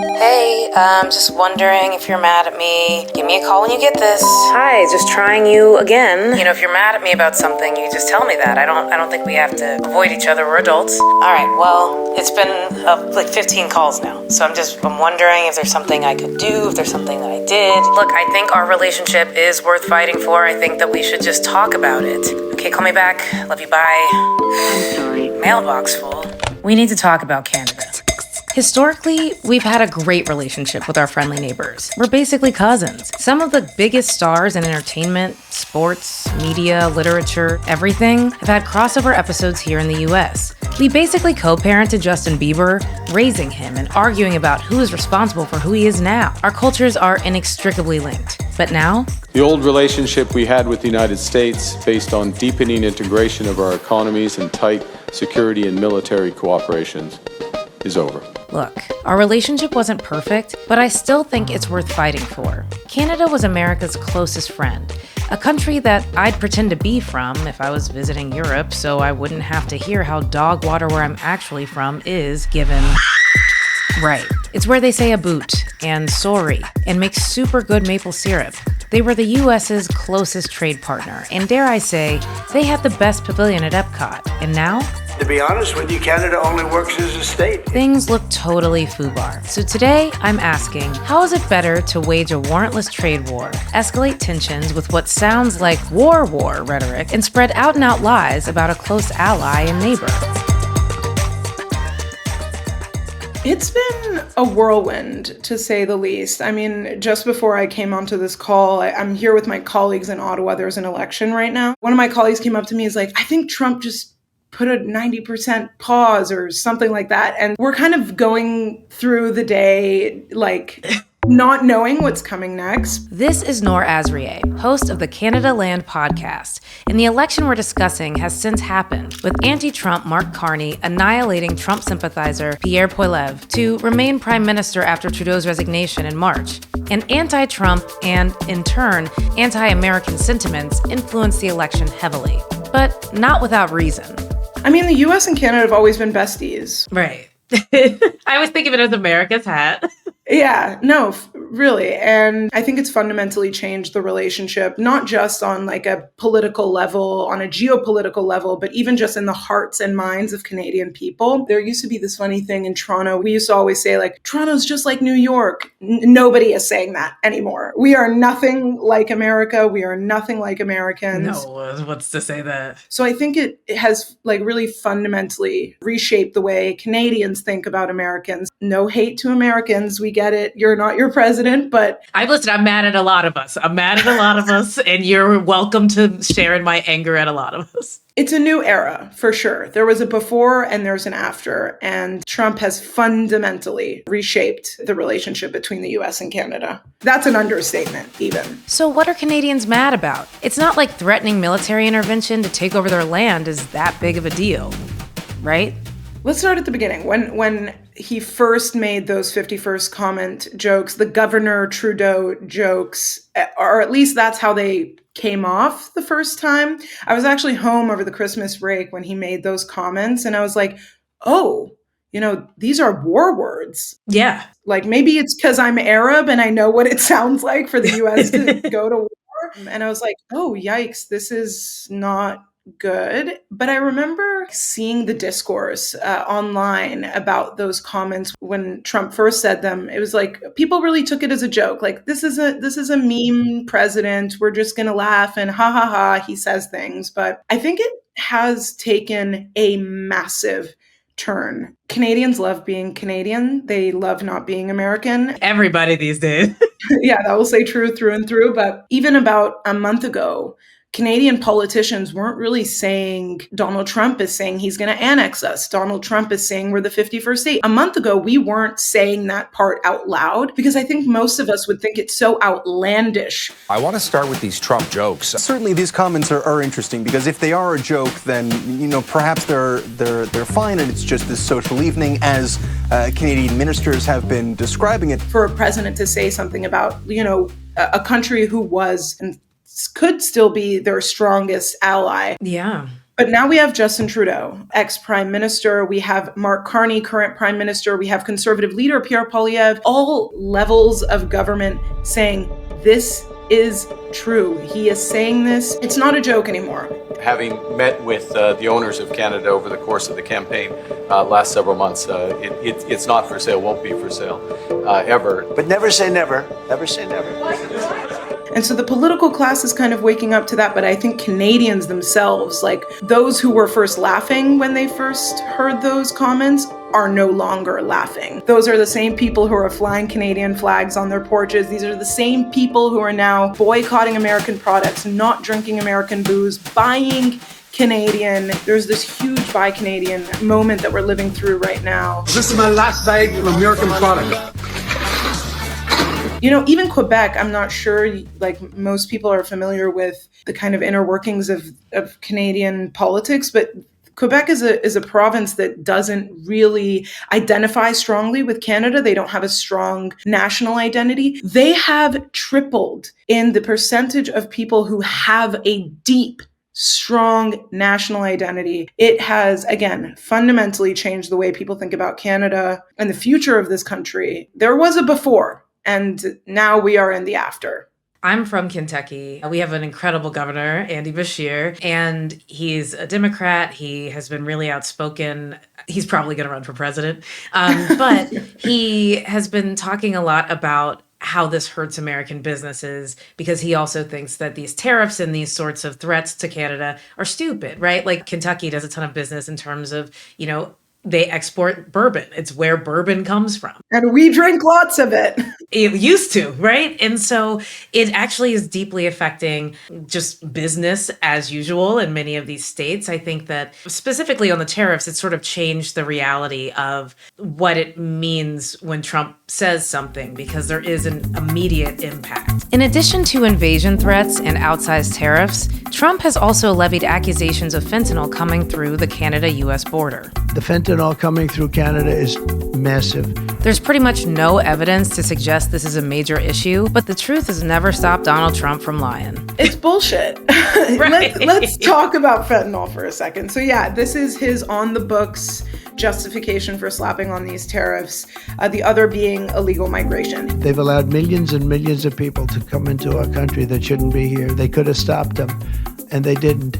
Hey, just wondering if you're mad at me. Give me a call when you get this. Hi, just trying you again. You know, if you're mad at me about something, you just tell me that. I don't think we have to avoid each other. We're adults. All right, well, it's been like 15 calls now. So I'm wondering if there's something I could do, if there's something that I did. Look, I think our relationship is worth fighting for. I think that we should just talk about it. Okay, call me back. Love you, bye. I'm sorry. Mailbox full. We need to talk about Canada. Historically, we've had a great relationship with our friendly neighbors. We're basically cousins. Some of the biggest stars in entertainment, sports, media, literature, everything have had crossover episodes here in the US. We basically co-parented Justin Bieber, raising him and arguing about who is responsible for who he is now. Our cultures are inextricably linked. But now, the old relationship we had with the United States, based on deepening integration of our economies and tight security and military cooperations, is over. look, our relationship wasn't perfect, but I still think it's worth fighting for. Canada was America's closest friend, a country that I'd pretend to be from if I was visiting Europe, so I wouldn't have to hear how dog water where I'm actually from is given. Right. It's where they say a boot and sorry and make super good maple syrup. They were the US's closest trade partner, and dare I say, they had the best pavilion at Epcot. And now? To be honest with you, Canada only works as a state. Things look totally foobar. So today, I'm asking, how is it better to wage a warrantless trade war, escalate tensions with what sounds like war rhetoric, and spread out-and-out lies about a close ally and neighbor? It's been a whirlwind, to say the least. I mean, just before I came onto this call, I'm here with my colleagues in Ottawa. There's an election right now. One of my colleagues came up to me and is like, I think Trump just put a 90% pause or something like that. And we're kind of going through the day, like, not knowing what's coming next. This is Noor Azrieh, host of the Canadaland podcast, and the election we're discussing has since happened, with anti-Trump Mark Carney annihilating Trump sympathizer Pierre Poilievre to remain prime minister after Trudeau's resignation in March. And anti-Trump and, in turn, anti-American sentiments influenced the election heavily, but not without reason. I mean, the US and Canada have always been besties. Right. I always think of it as America's hat. Yeah, no, really. And I think it's fundamentally changed the relationship, not just on like a political level, on a geopolitical level, but even just in the hearts and minds of Canadian people. There used to be this funny thing in Toronto. We used to always say like, Toronto's just like New York. Nobody is saying that anymore. We are nothing like America. We are nothing like Americans. No, what's to say that? So I think it has like really fundamentally reshaped the way Canadians think about Americans. No hate to Americans. We get it. You're not your president, but I'm mad at a lot of us. And you're welcome to share in my anger at a lot of us. It's a new era, for sure. There was a before and there's an after, and Trump has fundamentally reshaped the relationship between the US and Canada. That's an understatement, even. So what are Canadians mad about? It's not like threatening military intervention to take over their land is that big of a deal, right? Let's start at the beginning. When he first made those 51st comment jokes, the Governor Trudeau jokes, or at least that's how they came off the first time. I was actually home over the Christmas break when he made those comments, and I was like, oh, these are war words. Yeah. Like maybe it's because I'm Arab and I know what it sounds like for the US to go to war. And I was like, oh, yikes, this is not good. But I remember seeing the discourse online about those comments when Trump first said them. It was like people really took it as a joke. Like this is a meme president. We're just going to laugh and ha ha ha. He says things. But I think it has taken a massive turn. Canadians love being Canadian. They love not being American. Everybody these days. Yeah, that will say true through and through. But even about a month ago, Canadian politicians weren't really saying Donald Trump is saying he's going to annex us. Donald Trump is saying we're the 51st state. A month ago, we weren't saying that part out loud because I think most of us would think it's so outlandish. I want to start with these Trump jokes. Certainly these comments are interesting because if they are a joke, then, perhaps they're fine and it's just this social evening as Canadian ministers have been describing it. For a president to say something about, a country who was and could still be their strongest ally. Yeah. But now we have Justin Trudeau, ex-prime minister. We have Mark Carney, current prime minister. We have conservative leader Pierre Poilievre, all levels of government saying this is true. He is saying this. It's not a joke anymore. Having met with the owners of Canada over the course of the campaign last several months, it's not for sale, won't be for sale ever. But never say never. Never say never. And so the political class is kind of waking up to that, but I think Canadians themselves, like those who were first laughing when they first heard those comments, are no longer laughing. Those are the same people who are flying Canadian flags on their porches. These are the same people who are now boycotting American products, not drinking American booze, buying Canadian. There's this huge buy Canadian moment that we're living through right now. This is my last bag of American product. You know, even Quebec, I'm not sure, like most people are familiar with the kind of inner workings of Canadian politics, but Quebec is a province that doesn't really identify strongly with Canada. They don't have a strong national identity. They have tripled in the percentage of people who have a deep, strong national identity. It has, again, fundamentally changed the way people think about Canada and the future of this country. There was a before, and now we are in the after. I'm from Kentucky. We have an incredible governor, Andy Beshear, and he's a Democrat. He has been really outspoken. He's probably going to run for president. But he has been talking a lot about how this hurts American businesses, because he also thinks that these tariffs and these sorts of threats to Canada are stupid, right? Like Kentucky does a ton of business in terms of, you know, they export bourbon. It's where bourbon comes from. And we drink lots of it. It used to, right? And so it actually is deeply affecting just business as usual in many of these states. I think that specifically on the tariffs, it sort of changed the reality of what it means when Trump says something, because there is an immediate impact. In addition to invasion threats and outsized tariffs, Trump has also levied accusations of fentanyl coming through the Canada-US border. The fentanyl coming through Canada is massive. There's pretty much no evidence to suggest this is a major issue, but the truth has never stopped Donald Trump from lying. It's bullshit. Right. Let's talk about fentanyl for a second. So yeah, this is his on the books justification for slapping on these tariffs, the other being illegal migration. They've allowed millions and millions of people to come into our country that shouldn't be here. They could have stopped them, and they didn't.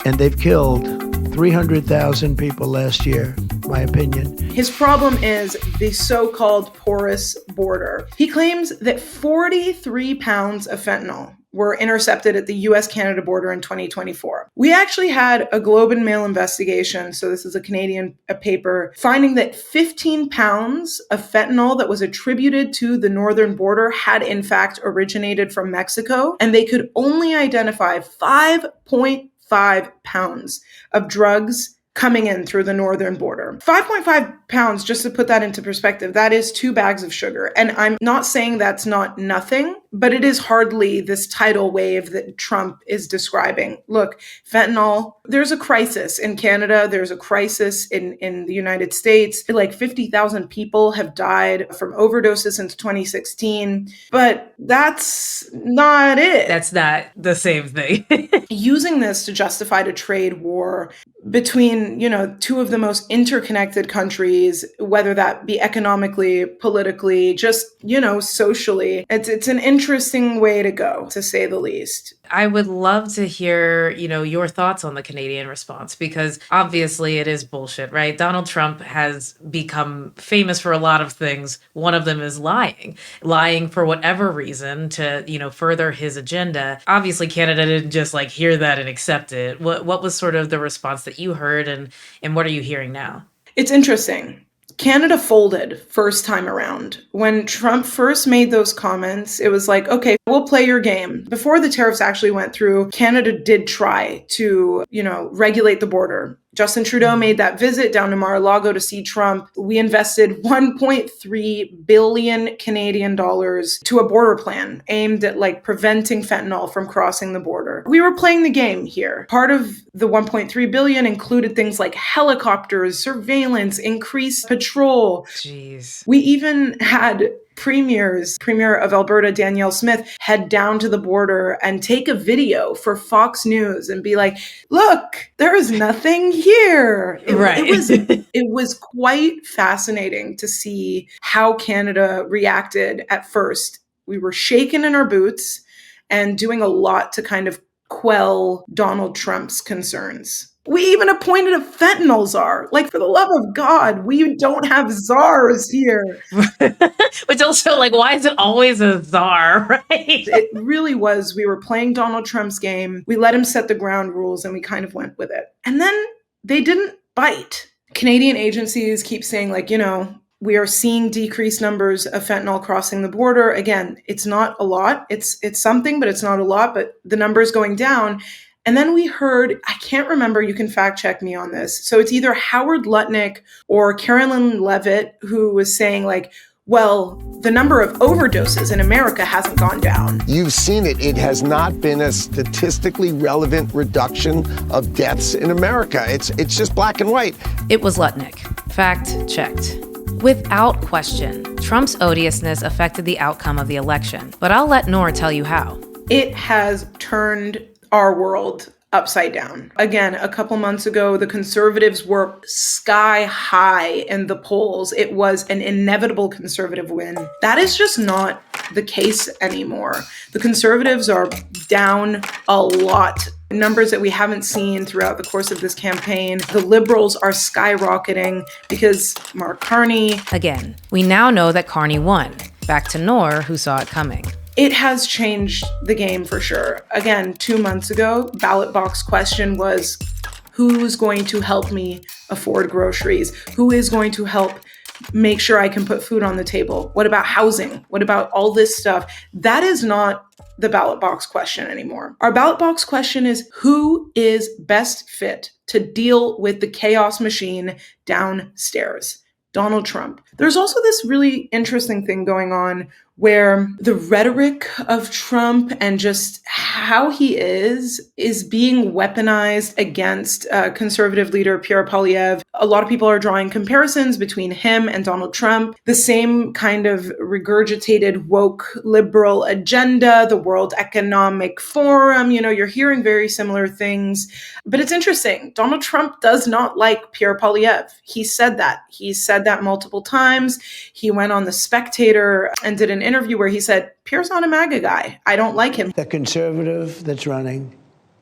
And they've killed 300,000 people last year, my opinion. His problem is the so-called porous border. He claims that 43 pounds of fentanyl were intercepted at the US-Canada border in 2024. We actually had a Globe and Mail investigation, so this is a Canadian paper, finding that 15 pounds of fentanyl that was attributed to the northern border had in fact originated from Mexico, and they could only identify 5.5 pounds of drugs coming in through the northern border. 5.5 pounds, just to put that into perspective, that is 2 bags of sugar. And I'm not saying that's not nothing, but it is hardly this tidal wave that Trump is describing. Look, fentanyl, there's a crisis in Canada. There's a crisis in the United States. Like 50,000 people have died from overdoses since 2016, but that's not it. That's not the same thing. Using this to justify a trade war between, you know, two of the most interconnected countries, whether that be economically, politically, just, you know, socially. It's an interesting way to go, to say the least. I would love to hear, you know, your thoughts on the Canadian response, because obviously it is bullshit, right? Donald Trump has become famous for a lot of things. One of them is lying for whatever reason to, you know, further his agenda. Obviously, Canada didn't just like hear that and accept it. What was sort of the response that you heard, and what are you hearing now? It's interesting. Canada folded first time around. When Trump first made those comments, it was like, okay, we'll play your game. Before the tariffs actually went through, Canada did try to, you know, regulate the border. Justin Trudeau made that visit down to Mar-a-Lago to see Trump. We invested 1.3 billion Canadian dollars to a border plan aimed at like preventing fentanyl from crossing the border. We were playing the game here. Part of the 1.3 billion included things like helicopters, surveillance, increased patrol. Jeez. We even had Premier of Alberta, Danielle Smith, head down to the border and take a video for Fox News and be like, look, there is nothing here. It was quite fascinating to see how Canada reacted at first. We were shaken in our boots and doing a lot to kind of quell Donald Trump's concerns. We even appointed a fentanyl czar. Like, for the love of God, we don't have czars here. Which also, like, why is it always a czar, right? It really was. We were playing Donald Trump's game. We let him set the ground rules and we kind of went with it. And then they didn't bite. Canadian agencies keep saying, like, we are seeing decreased numbers of fentanyl crossing the border. Again, it's not a lot. It's something, but it's not a lot, but the number is going down. And then we heard, I can't remember, you can fact check me on this. So it's either Howard Lutnick or Carolyn Levitt who was saying, like, well, the number of overdoses in America hasn't gone down. You've seen it. It has not been a statistically relevant reduction of deaths in America. It's just black and white. It was Lutnick. Fact checked. Without question, Trump's odiousness affected the outcome of the election. But I'll let Noor tell you how. It has turned our world upside down. Again, a couple months ago, the Conservatives were sky high in the polls. It was an inevitable Conservative win. That is just not the case anymore. The Conservatives are down a lot. Numbers that we haven't seen throughout the course of this campaign. The Liberals are skyrocketing because Mark Carney. Again, we now know that Carney won. Back to Noor, who saw it coming. It has changed the game for sure. Again, 2 months ago, ballot box question was, who's going to help me afford groceries? Who is going to help make sure I can put food on the table? What about housing? What about all this stuff? That is not the ballot box question anymore. Our ballot box question is, who is best fit to deal with the chaos machine downstairs? Donald Trump. There's also this really interesting thing going on where the rhetoric of Trump and just how he is being weaponized against conservative leader Pierre Poilievre. A lot of people are drawing comparisons between him and Donald Trump. The same kind of regurgitated woke liberal agenda, the World Economic Forum, you're hearing very similar things. But it's interesting. Donald Trump does not like Pierre Poilievre. He said that. He said that multiple times. He went on The Spectator and did an interview where he said, Pierre's not a MAGA guy. I don't like him. The conservative that's running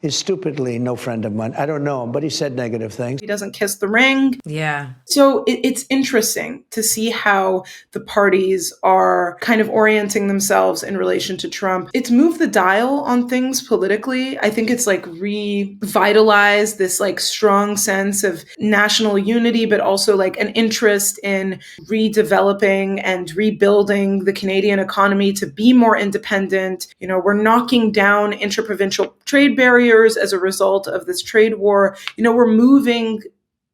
is stupidly no friend of mine. I don't know him, but he said negative things. He doesn't kiss the ring. Yeah. So it's interesting to see how the parties are kind of orienting themselves in relation to Trump. It's moved the dial on things politically. I think it's like revitalized this like strong sense of national unity, but also like an interest in redeveloping and rebuilding the Canadian economy to be more independent. We're knocking down interprovincial trade barriers as a result of this trade war. We're moving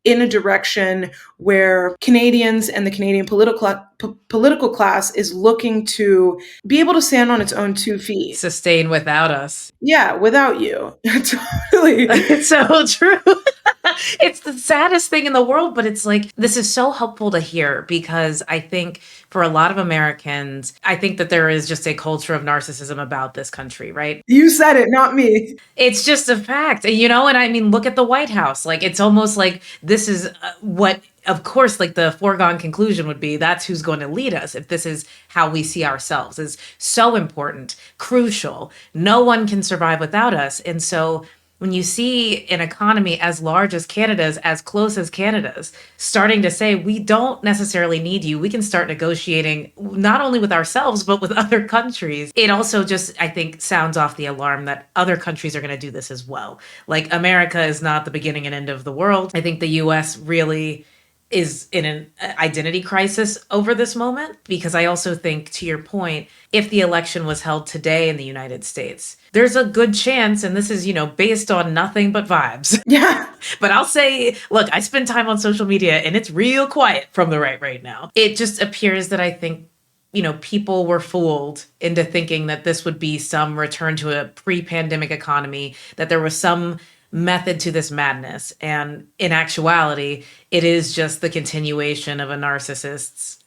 in a direction where Canadians and the Canadian political class is looking to be able to stand on its own 2 feet. Sustain without us. Yeah, without you. Totally. It's so true. It's the saddest thing in the world, but it's like, this is so helpful to hear because I think for a lot of Americans, I think that there is just a culture of narcissism about this country, right? You said it, not me. It's just a fact, and I mean, look at the White House. Like, it's almost like this is what, of course, like the foregone conclusion would be that's who's going to lead us if this is how we see ourselves is so important, crucial. No one can survive without us. And so when you see an economy as large as Canada's, as close as Canada's, starting to say, we don't necessarily need you, we can start negotiating not only with ourselves, but with other countries. It also just, I think, sounds off the alarm that other countries are going to do this as well. Like, America is not the beginning and end of the world. I think the US really is in an identity crisis over this moment, because I also think, to your point, if the election was held today in the United States, there's a good chance, and this is, based on nothing but vibes. Yeah. But I'll say, look, I spend time on social media and it's real quiet from the right now. It just appears that I think, people were fooled into thinking that this would be some return to a pre-pandemic economy, that there was some method to this madness. And in actuality, it is just the continuation of a narcissist's,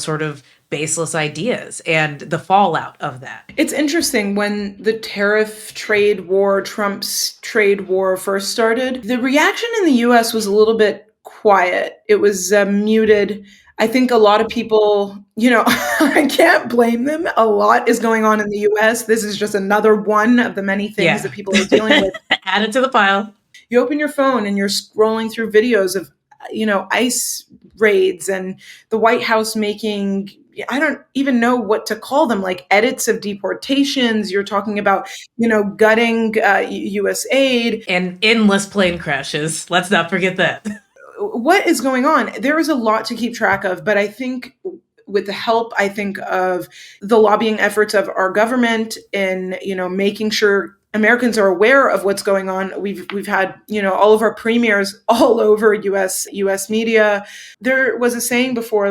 sort of baseless ideas and the fallout of that. It's interesting, when the tariff trade war, Trump's trade war first started, the reaction in the US was a little bit quiet. It was muted. I think a lot of people, I can't blame them. A lot is going on in the US. This is just another one of the many things that people are dealing with. Add it to the pile. You open your phone and you're scrolling through videos of, ICE raids and the White House making, I don't even know what to call them, like edits of deportations. You're talking about, gutting U.S. aid. And endless plane crashes. Let's not forget that. What is going on? There is a lot to keep track of, but I think with the help, of the lobbying efforts of our government in, making sure Americans are aware of what's going on. We've had, all of our premiers all over US media. There was a saying before,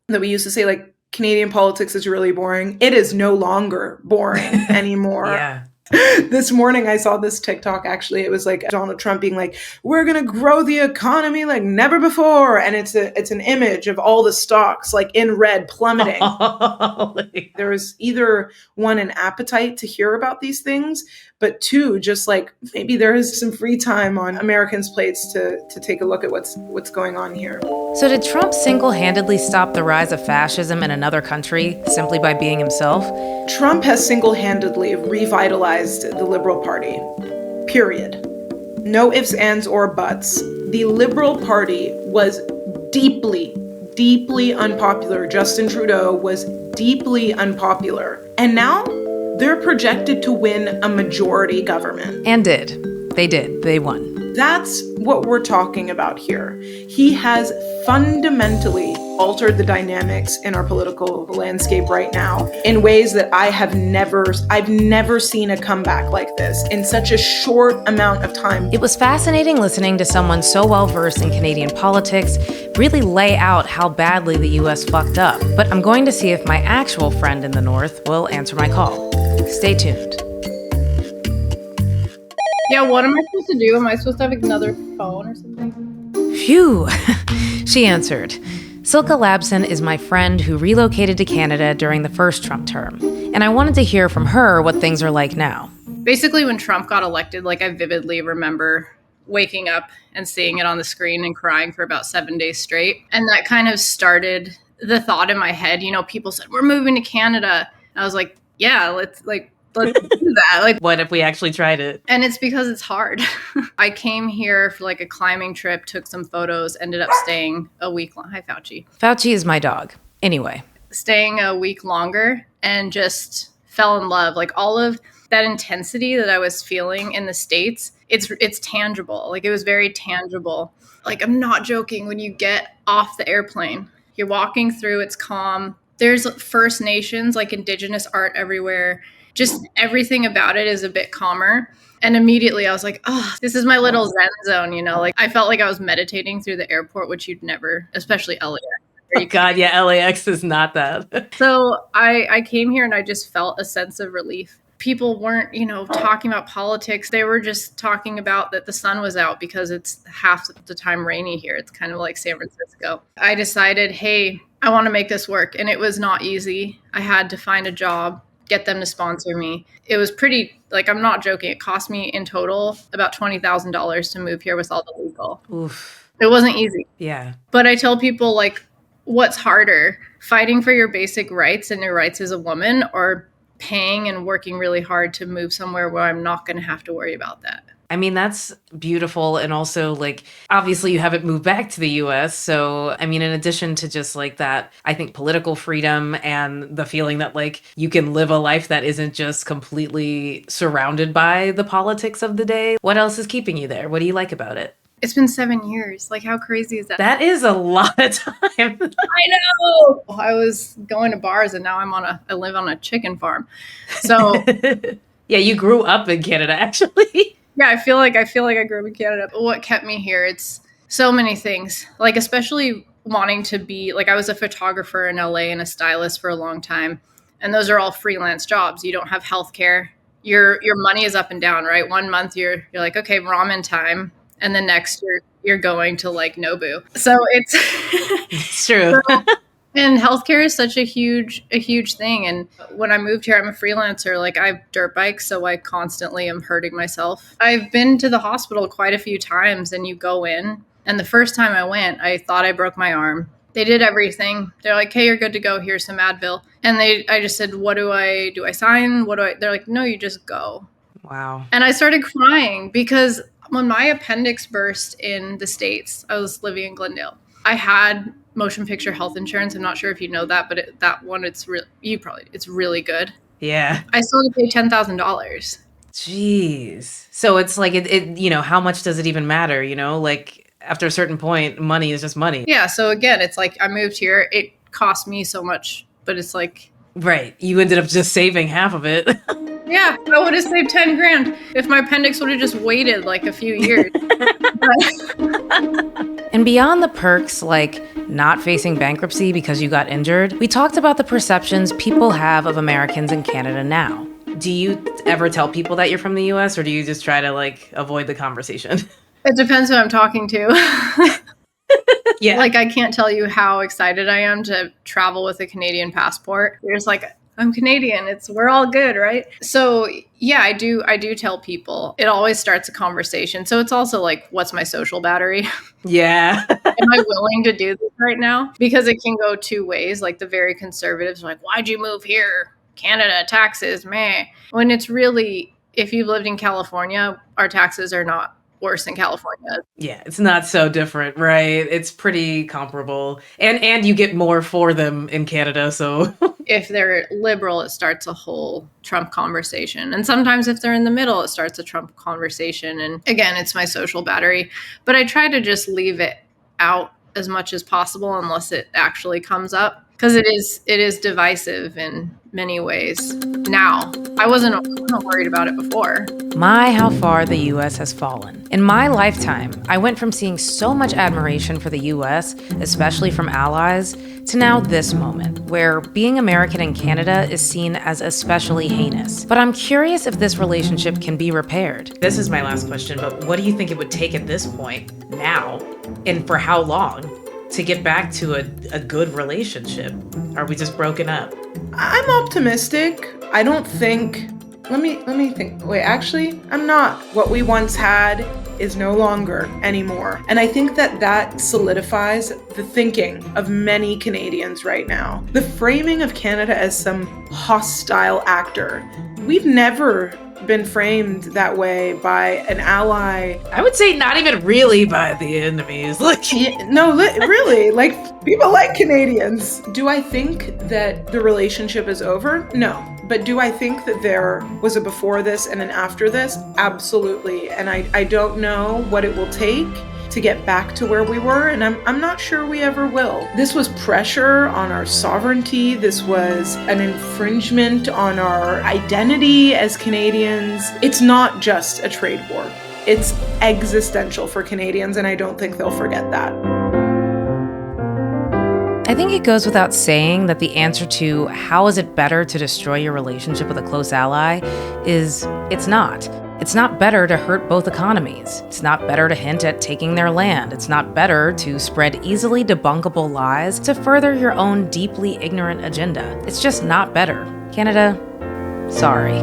that we used to say, Canadian politics is really boring. It is no longer boring anymore. Yeah. This morning I saw this TikTok, actually. It was Donald Trump being like, we're going to grow the economy like never before. And it's an image of all the stocks in red plummeting. There was either one, an appetite to hear about these things, but two, just maybe there is some free time on Americans' plates to take a look at what's going on here. So did Trump single-handedly stop the rise of fascism in another country simply by being himself? Trump has single-handedly revitalized the Liberal Party, period. No ifs, ands, or buts. The Liberal Party was deeply, deeply unpopular. Justin Trudeau was deeply unpopular. And now they're projected to win a majority government. And did. They did. They won. That's what we're talking about here. He has fundamentally altered the dynamics in our political landscape right now in ways that I've never seen a comeback like this in such a short amount of time. It was fascinating listening to someone so well-versed in Canadian politics really lay out how badly the US fucked up. But I'm going to see if my actual friend in the North will answer my call. Stay tuned. Yeah, what am I supposed to do? Am I supposed to have another phone or something? Phew, she answered. Silke Labson is my friend who relocated to Canada during the first Trump term, and I wanted to hear from her what things are like now. Basically, when Trump got elected, I vividly remember waking up and seeing it on the screen and crying for about 7 days straight. And that kind of started the thought in my head. People said, we're moving to Canada. And I was like, yeah, let's do that. What if we actually tried it? And it's because it's hard. I came here for a climbing trip, took some photos, ended up staying a week long. Hi, Fauci. Fauci is my dog. Anyway. Staying a week longer and just fell in love. All of that intensity that I was feeling in the States, it's tangible. It was very tangible. I'm not joking. When you get off the airplane, you're walking through, it's calm. There's First Nations, Indigenous art everywhere. Just everything about it is a bit calmer. And immediately I was like, oh, this is my little Zen zone, I felt like I was meditating through the airport, which you'd never, especially LAX. Oh God, yeah, LAX is not that. So I came here and I just felt a sense of relief. People weren't, talking about politics. They were just talking about that the sun was out because it's half the time rainy here. It's kind of like San Francisco. I decided, hey, I want to make this work. And it was not easy. I had to find a job, get them to sponsor me. It was pretty, I'm not joking. It cost me in total about $20,000 to move here with all the legal. Oof. It wasn't easy. Yeah. But I tell people, what's harder, fighting for your basic rights and your rights as a woman, or paying and working really hard to move somewhere where I'm not going to have to worry about that? I mean, that's beautiful. And also, obviously you haven't moved back to the US. So, I mean, in addition to just that, I think political freedom and the feeling that you can live a life that isn't just completely surrounded by the politics of the day. What else is keeping you there? What do you like about it? It's been 7 years. How crazy is that? That is a lot of time. I know. I was going to bars and now I live on a chicken farm. So yeah, you grew up in Canada, actually. Yeah, I feel like I grew up in Canada. What kept me here? It's so many things. Especially wanting to be, I was a photographer in LA and a stylist for a long time. And those are all freelance jobs. You don't have healthcare. Your money is up and down, right? 1 month you're like, okay, ramen time. And the next you're going to Nobu. So it's It's true. And healthcare is such a huge thing. And when I moved here, I'm a freelancer. Like, I have dirt bikes, so I constantly am hurting myself. I've been to the hospital quite a few times, and you go in. And the first time I went, I thought I broke my arm. They did everything. They're like, "Hey, you're good to go. Here's some Advil." And I just said, "What do I sign? They're like, "No, you just go." Wow. And I started crying because when my appendix burst in the States, I was living in Glendale. I had motion picture health insurance. I'm not sure if you know that, but it's really good. Yeah. I still had to pay $10,000. Jeez. So it's like, how much does it even matter? Like after a certain point, money is just money. Yeah. So again, it's like I moved here. It cost me so much, but it's like. Right. You ended up just saving half of it. Yeah, I would have saved 10 grand if my appendix would have just waited like a few years. And beyond the perks like not facing bankruptcy because you got injured, we talked about the perceptions people have of Americans in Canada now. Do you ever tell people that you're from the US, or do you just try to like avoid the conversation? It depends who I'm talking to. Yeah. Like, I can't tell you how excited I am to travel with a Canadian passport. You're just like, I'm Canadian. We're all good, right? So yeah, I do tell people. It always starts a conversation. So it's also like, what's my social battery? Yeah. Am I willing to do this right now? Because it can go two ways. Like, the very conservatives are like, why'd you move here? Canada, taxes, meh. When it's really, if you've lived in California, our taxes are not worse than California. Yeah, it's not so different, right? It's pretty comparable. And you get more for them in Canada, so. If they're liberal, it starts a whole Trump conversation. And sometimes if they're in the middle, it starts a Trump conversation. And again, it's my social battery. But I try to just leave it out as much as possible unless it actually comes up. Because it is divisive in many ways now. I wasn't worried about it before. My, how far the U.S. has fallen. In my lifetime, I went from seeing so much admiration for the U.S., especially from allies, to now this moment, where being American in Canada is seen as especially heinous. But I'm curious if this relationship can be repaired. This is my last question, but what do you think it would take at this point, now, and for how long, to get back to a good relationship? Are we just broken up? I'm optimistic. I don't think. Let me think. Wait, actually, I'm not. What we once had is no longer anymore. And I think that solidifies the thinking of many Canadians right now. The framing of Canada as some hostile actor. We've never been framed that way by an ally. I would say not even really by the enemies. Really, like, people like Canadians. Do I think that the relationship is over? No. But do I think that there was a before this and an after this? Absolutely. And I don't know what it will take to get back to where we were, and I'm not sure we ever will. This was pressure on our sovereignty. This was an infringement on our identity as Canadians. It's not just a trade war. It's existential for Canadians, and I don't think they'll forget that. I think it goes without saying that the answer to how is it better to destroy your relationship with a close ally is it's not. It's not better to hurt both economies. It's not better to hint at taking their land. It's not better to spread easily debunkable lies to further your own deeply ignorant agenda. It's just not better. Canada, sorry.